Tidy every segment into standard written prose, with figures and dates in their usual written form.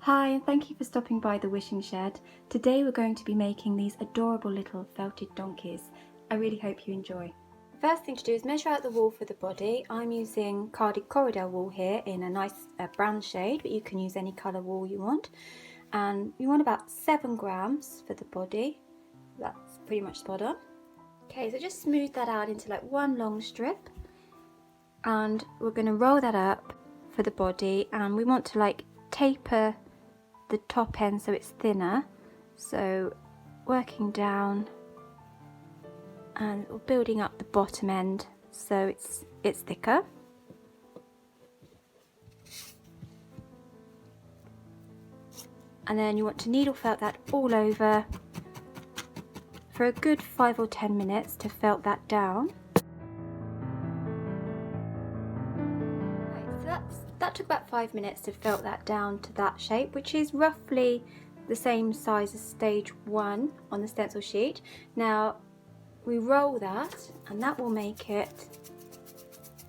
Hi, and thank you for stopping by the wishing shed. Today we're going to be making these adorable little felted donkeys. I really hope you enjoy. First thing to do is measure out the wool for the body. I'm using carded Corridel wool here in a nice brown shade, but you can use any colour wool you want. And you want about 7 grams for the body. That's pretty much spot on. Okay, so just smooth that out into like one long strip. And we're going to roll that up for the body, and we want to like taper the top end so it's thinner, so working down and building up the bottom end so it's thicker. And then you want to needle felt that all over for a good 5 or 10 minutes to felt that down. Right, so that took about 5 minutes to felt that down to that shape, which is roughly the same size as stage 1 on the stencil sheet. Now we roll that, and that will make it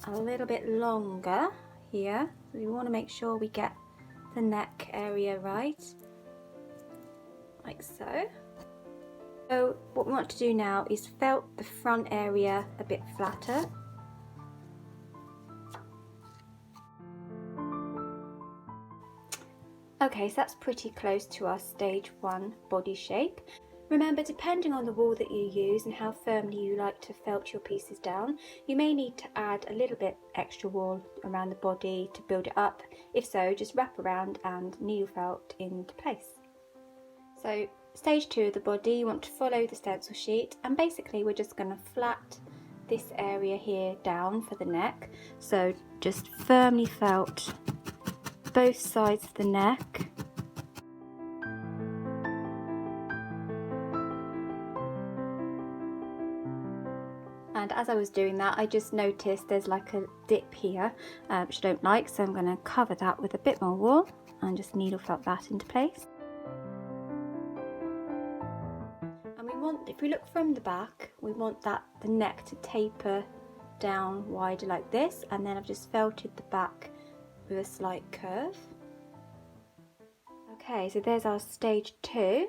a little bit longer here. So we want to make sure we get the neck area right, like so. So what we want to do now is felt the front area a bit flatter. Okay, so that's pretty close to our stage 1 body shape. Remember, depending on the wool that you use and how firmly you like to felt your pieces down, you may need to add a little bit extra wool around the body to build it up. If so, just wrap around and needle felt into place. So stage 2 of the body, you want to follow the stencil sheet, and basically we're just going to flat this area here down for the neck. So just firmly felt both sides of the neck. And as I was doing that, I just noticed there's like a dip here, which I don't like, so I'm going to cover that with a bit more wool and just needle felt that into place. And we want, if we look from the back, we want the neck to taper down wider like this, and then I've just felted the back with a slight curve. Okay, so there's our stage 2.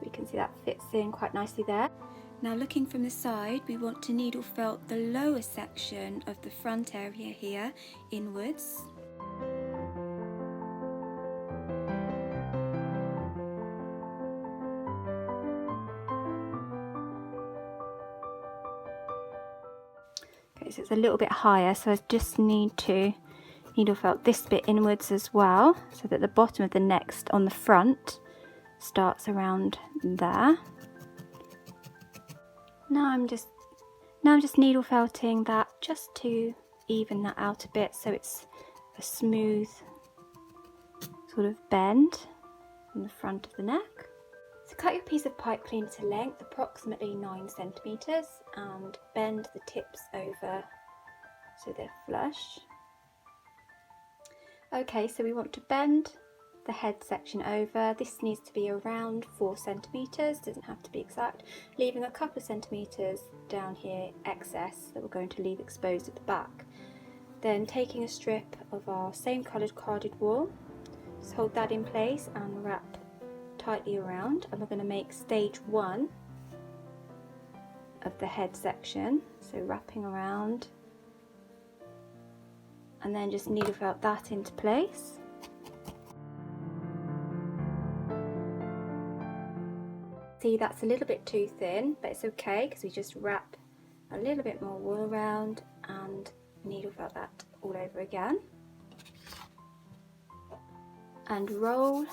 We can see that fits in quite nicely there. Now looking from the side, we want to needle felt the lower section of the front area here inwards. Okay, so it's a little bit higher, so I just need to needle felt this bit inwards as well, so that the bottom of the neck on the front starts around there. Now I'm just needle felting that just to even that out a bit, so it's a smooth sort of bend from the front of the neck. So cut your piece of pipe clean to length, approximately 9 centimeters, and bend the tips over so they're flush. Okay, so we want to bend the head section over. This needs to be around 4 centimeters, doesn't have to be exact, leaving a couple of centimeters down here excess that we're going to leave exposed at the back. Then taking a strip of our same coloured carded wool, just hold that in place and wrap tightly around, and we're going to make stage 1 of the head section, so wrapping around, and then just needle felt that into place. See, that's a little bit too thin, but it's okay because we just wrap a little bit more wool around and needle felt that all over again. And roll.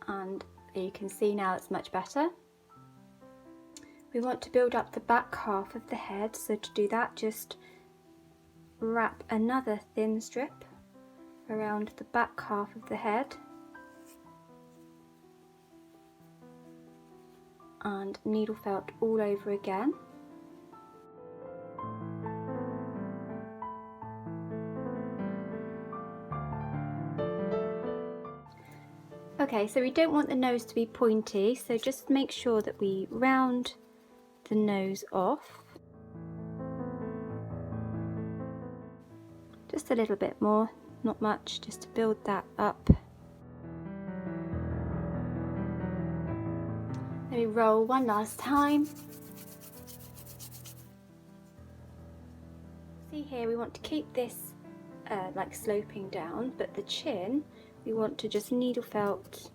And you can see now it's much better. We want to build up the back half of the head, so to do that, just wrap another thin strip around the back half of the head and needle felt all over again. Okay, so we don't want the nose to be pointy, so just make sure that we round the nose off. just a little bit more, not much, just to build that up. Let me roll one last time. See here, we want to keep this like sloping down, but the chin, we want to just needle felt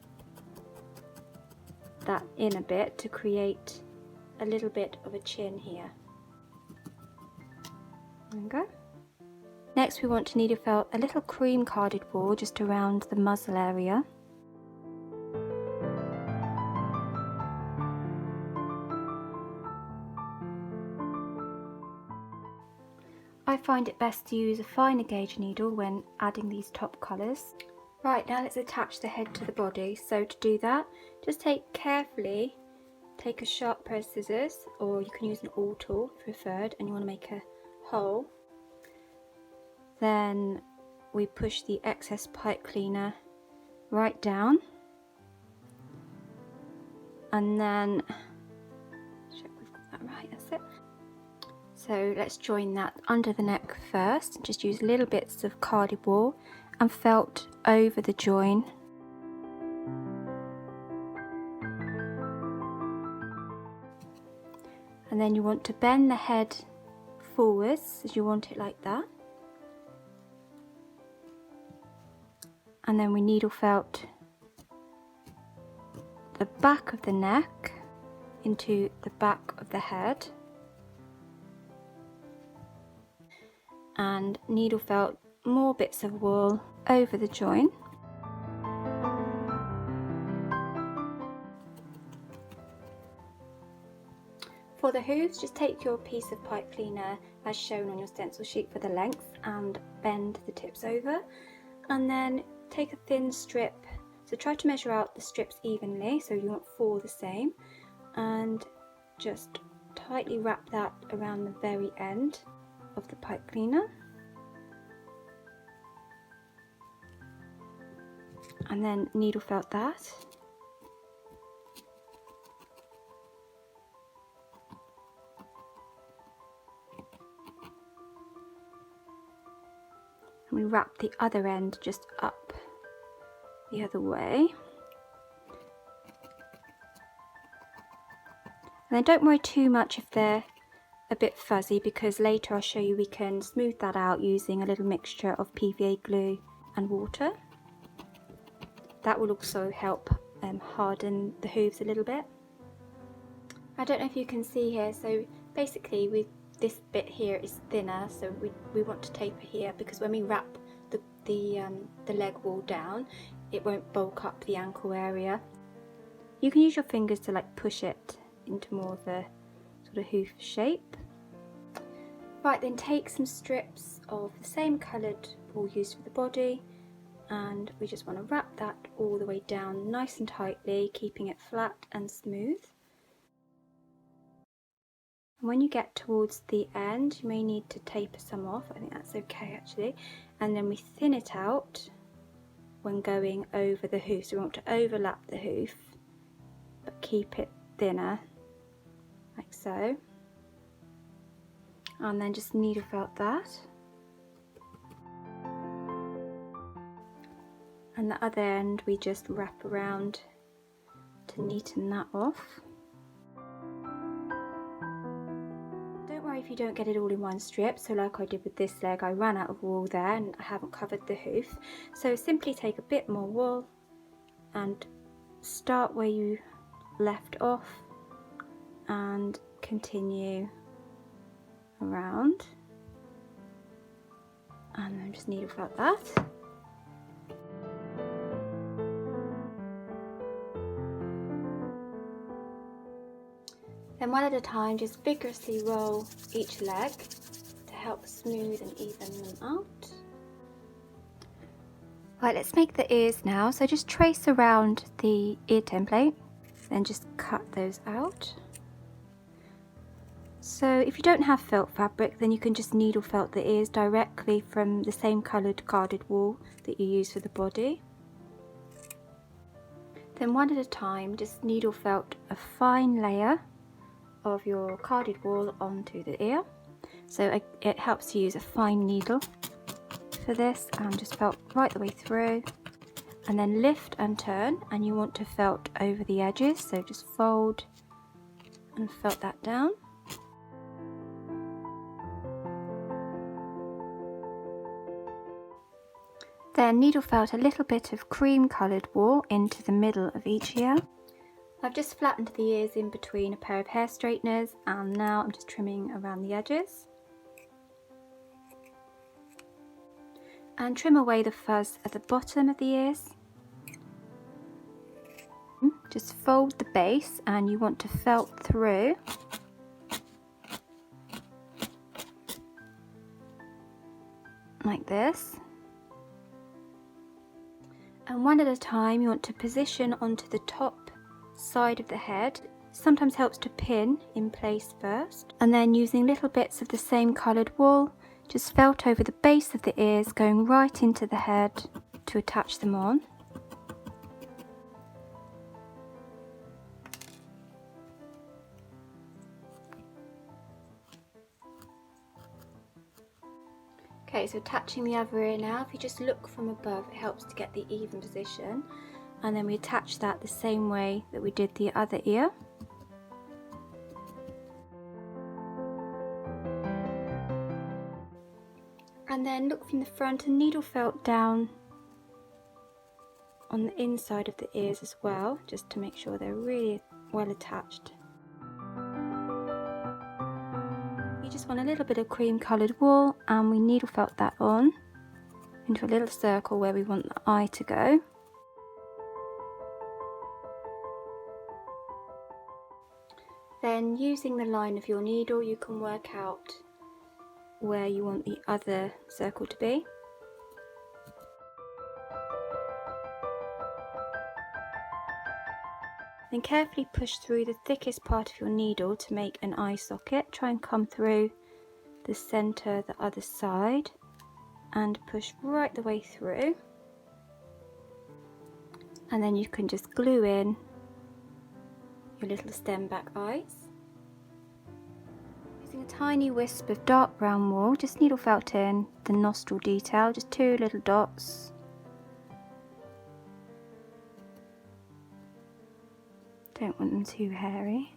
that in a bit to create a little bit of a chin here. There we go. Next we want to needle felt a little cream carded wool just around the muzzle area. I find it best to use a finer gauge needle when adding these top colours. Right, now let's attach the head to the body. So to do that, just carefully take a sharp pair of scissors, or you can use an awl tool if preferred, and you want to make a hole. Then we push the excess pipe cleaner right down, and then check we've got that right, that's it. So let's join that under the neck first, and just use little bits of carded wool and felt over the join. And then you want to bend the head forwards as you want it like that. And then we needle felt the back of the neck into the back of the head. And needle felt more bits of wool over the join. For the hooves, just take your piece of pipe cleaner as shown on your stencil sheet for the length and bend the tips over, and then take a thin strip, so try to measure out the strips evenly, so you want 4 the same, and just tightly wrap that around the very end of the pipe cleaner, and then needle felt that. And we wrap the other end just up the other way. And then don't worry too much if they're a bit fuzzy, because later I'll show you we can smooth that out using a little mixture of PVA glue and water. That will also help harden the hooves a little bit. I don't know if you can see here, so basically this bit here is thinner, so we want to taper here, because when we wrap the leg wool down, it won't bulk up the ankle area. You can use your fingers to like push it into more of a sort of hoof shape. Right, then take some strips of the same coloured wool used for the body, and we just want to wrap that all the way down nice and tightly, keeping it flat and smooth. And when you get towards the end, you may need to taper some off. I think that's okay actually. And then we thin it out when going over the hoof. So we want to overlap the hoof, but keep it thinner, like so. And then just needle felt that. And the other end we just wrap around to neaten that off. Don't worry if you don't get it all in one strip, so like I did with this leg, I ran out of wool there and I haven't covered the hoof. So simply take a bit more wool and start where you left off and continue around, and then just needle felt that. Then one at a time, just vigorously roll each leg to help smooth and even them out. Right, let's make the ears now. So just trace around the ear template, then just cut those out. So if you don't have felt fabric, then you can just needle felt the ears directly from the same coloured carded wool that you use for the body. Then one at a time, just needle felt a fine layer of your carded wool onto the ear. So it helps to use a fine needle. for this and just felt right the way through, and then lift and turn, and you want to felt over the edges, so just fold and felt that down. Then needle felt a little bit of cream coloured wool into the middle of each ear. I've just flattened the ears in between a pair of hair straighteners, and now I'm just trimming around the edges. And trim away the fuzz at the bottom of the ears. Just fold the base, and you want to felt through. Like this. And one at a time you want to position onto the top side of the head. Sometimes helps to pin in place first, and then using little bits of the same coloured wool, just felt over the base of the ears, going right into the head to attach them on. Okay, so attaching the other ear now, if you just look from above, it helps to get the even position. And then we attach that the same way that we did the other ear. And then look from the front and needle felt down on the inside of the ears as well, just to make sure they're really well attached. You just want a little bit of cream coloured wool, and we needle felt that on into a little circle where we want the eye to go. Then using the line of your needle, you can work out where you want the other circle to be. Then carefully push through the thickest part of your needle to make an eye socket. Try and come through the centre, the other side, and push right the way through. And then you can just glue in your little stem back eyes. Using a tiny wisp of dark brown wool, just needle felt in the nostril detail, just 2 little dots. Don't want them too hairy.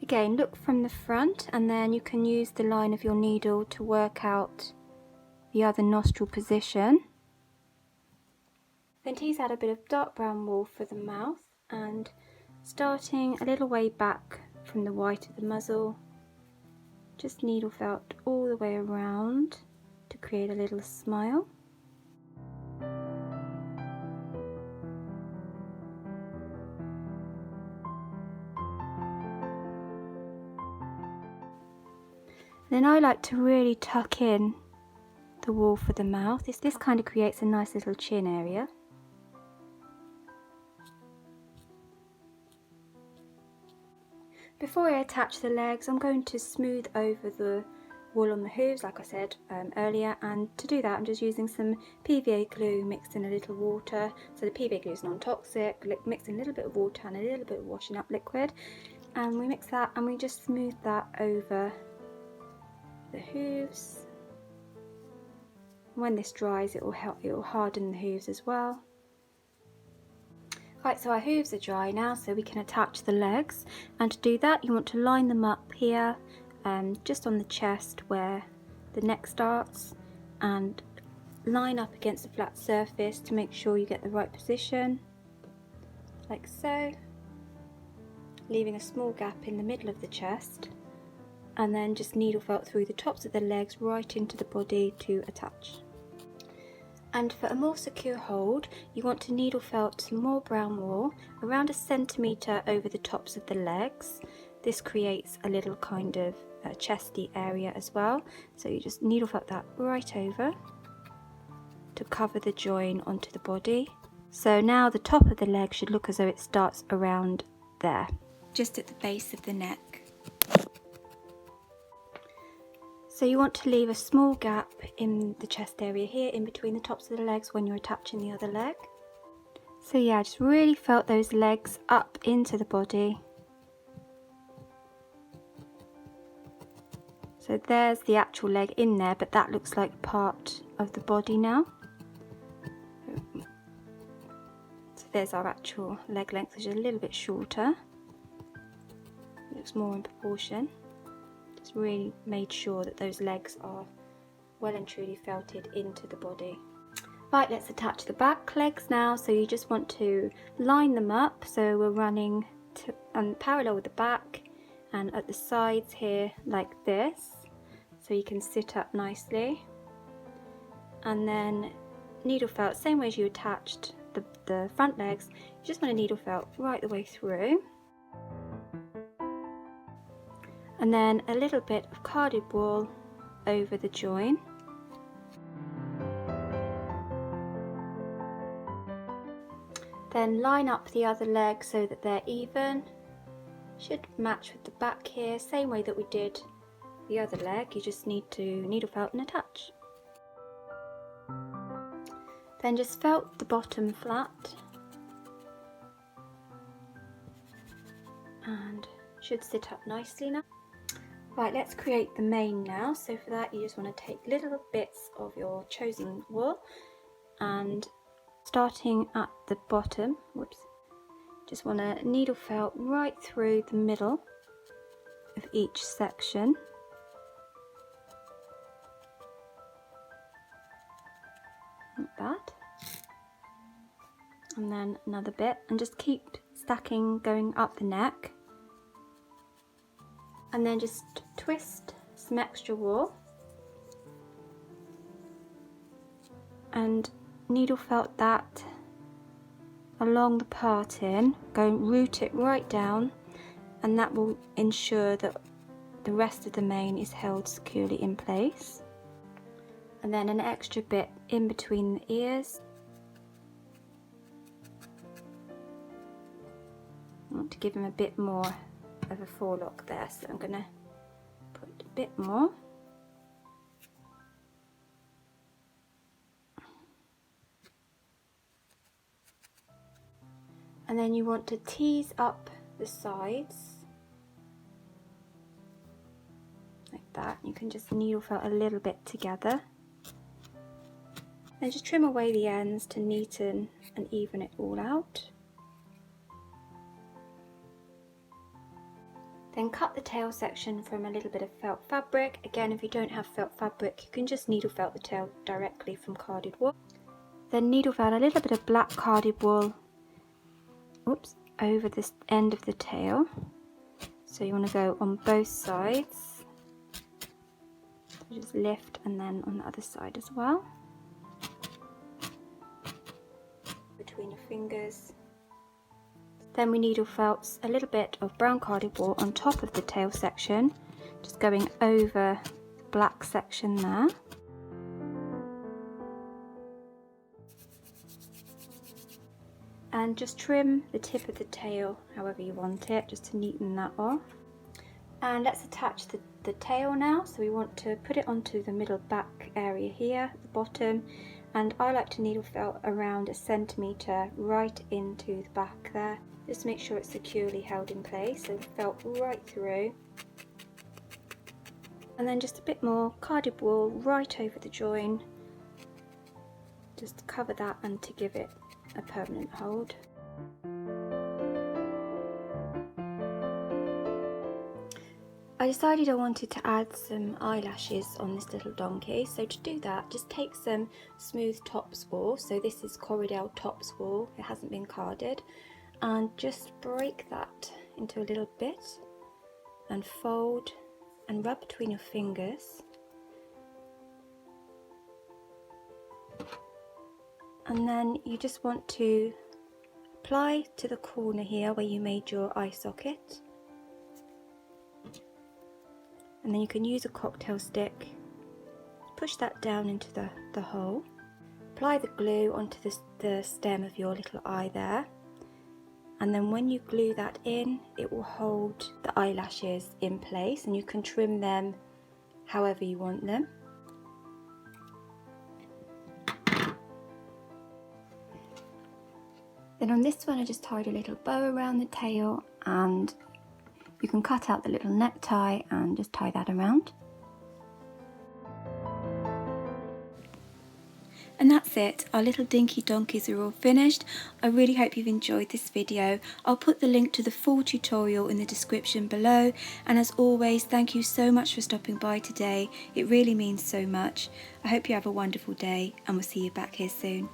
Again, look from the front, and then you can use the line of your needle to work out the other nostril position. Then tease out a bit of dark brown wool for the mouth, and starting a little way back from the white of the muzzle, just needle felt all the way around to create a little smile. Then I like to really tuck in the wool for the mouth. This kind of creates a nice little chin area. Before I attach the legs, I'm going to smooth over the wool on the hooves, like I said earlier, and to do that I'm just using some PVA glue mixed in a little water. So the PVA glue is non-toxic, mixed in a little bit of water and a little bit of washing up liquid, and we mix that and we just smooth that over the hooves. When this dries, it will harden the hooves as well. Right, so our hooves are dry now, so we can attach the legs, and to do that you want to line them up here, just on the chest where the neck starts, and line up against the flat surface to make sure you get the right position, like so, leaving a small gap in the middle of the chest, and then just needle felt through the tops of the legs right into the body to attach. And for a more secure hold, you want to needle felt some more brown wool around 1 centimetre over the tops of the legs. This creates a little kind of chesty area as well, so you just needle felt that right over to cover the join onto the body. So now the top of the leg should look as though it starts around there, just at the base of the neck. So you want to leave a small gap in the chest area here, in between the tops of the legs when you're attaching the other leg. So yeah, just really felt those legs up into the body. So there's the actual leg in there, but that looks like part of the body now. So there's our actual leg length, which is a little bit shorter. It looks more in proportion. Just really made sure that those legs are well and truly felted into the body. Right, let's attach the back legs now. So you just want to line them up, so we're running parallel with the back and at the sides here like this, so you can sit up nicely. And then needle felt, same way as you attached the front legs, you just want to needle felt right the way through. And then a little bit of carded wool over the join. Then line up the other leg so that they're even. Should match with the back here, same way that we did the other leg. You just need to needle felt and attach. Then just felt the bottom flat and should sit up nicely now. Right, let's create the mane now. So for that you just want to take little bits of your chosen wool and starting at the bottom, just want to needle felt right through the middle of each section. Like that. And then another bit, and just keep stacking going up the neck. And then just twist some extra wool and needle felt that along the parting, root it right down, and that will ensure that the rest of the mane is held securely in place. And then an extra bit in between the ears. I want to give them a bit more of a forelock there, so I'm going to put a bit more. And then you want to tease up the sides like that. You can just needle felt a little bit together. Then just trim away the ends to neaten and even it all out. Then cut the tail section from a little bit of felt fabric. Again, if you don't have felt fabric, you can just needle felt the tail directly from carded wool. Then needle felt a little bit of black carded wool over this end of the tail. So you want to go on both sides. So just lift and then on the other side as well. Between your fingers. Then we needle felt a little bit of brown carded wool on top of the tail section, just going over the black section there. And just trim the tip of the tail however you want it, just to neaten that off. And let's attach the tail now. So we want to put it onto the middle back area here at the bottom, and I like to needle felt around 1 centimetre right into the back there, just to make sure it's securely held in place. So felt right through, and then just a bit more carded wool right over the join, just to cover that and to give it a permanent hold. I decided I wanted to add some eyelashes on this little donkey, so to do that just take some smooth tops wool. So this is Corridel tops wool, it hasn't been carded, and just break that into a little bit and fold and rub between your fingers. And then you just want to apply to the corner here where you made your eye socket, and then you can use a cocktail stick, push that down into the hole, apply the glue onto the stem of your little eye there, and then when you glue that in, it will hold the eyelashes in place, and you can trim them however you want them. Then on this one I just tied a little bow around the tail, and you can cut out the little necktie and just tie that around. And that's it, our little dinky donkeys are all finished. I really hope you've enjoyed this video. I'll put the link to the full tutorial in the description below, and as always, thank you so much for stopping by today. It really means so much. I hope you have a wonderful day, and we'll see you back here soon.